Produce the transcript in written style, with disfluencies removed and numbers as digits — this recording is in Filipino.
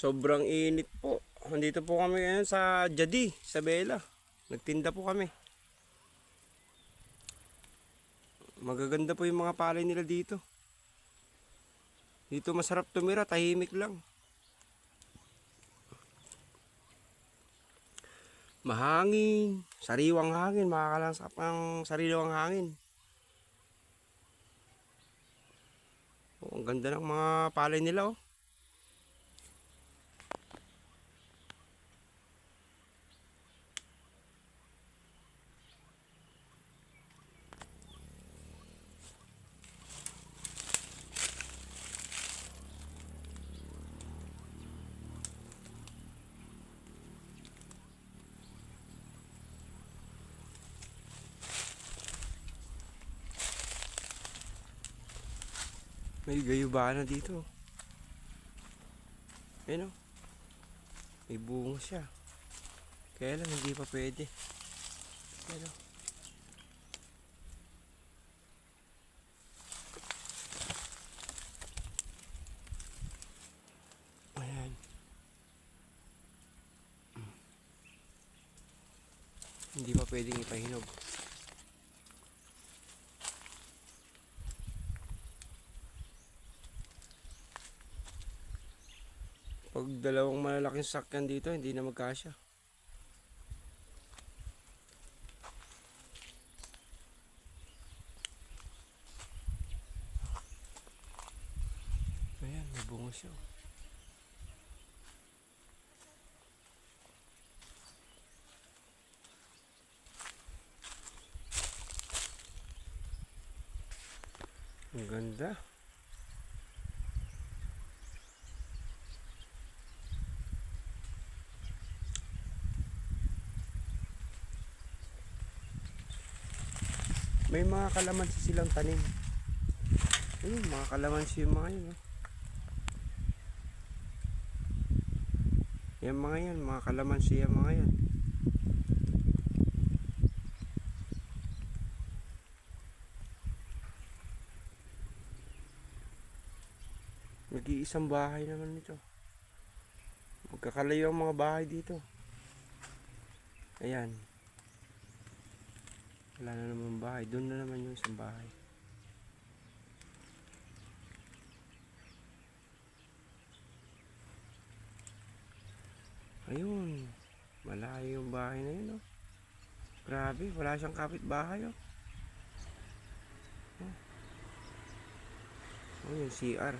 Sobrang init po. Nandito po kami ngayon sa Jadi, sa Bela. Nagtinda po kami. Magaganda po yung mga palay nila dito. Dito masarap tumira, tahimik lang. Mahangin, sariwang hangin, makakalansap ng sariwang hangin. Oh, ang ganda ng mga palay nila oh. May gayubana dito. Ayun oh. May bunga siya. Kaya lang hindi pa pwede. Ayun oh. Ayan. Hindi pa pwedeng ipahinog. Pag dalawang malalaking sakyan dito, hindi na magkasya. Ayan, may bunga siya. Ang ganda. May mga kalamansi silang tanim. Ayun, mga kalamansi yung mga yun. Oh. Yan mga yan, mga kalamansi yung mga yan. Nag-iisang bahay naman nito. Magkakalayo ang mga bahay dito. Ayan. Wala na naman bahay. Doon na naman yung isang bahay. Ayun. Malayo yung bahay na yun. Oh. Grabe. Wala siyang kapitbahay. Oh. Oh, yung CR.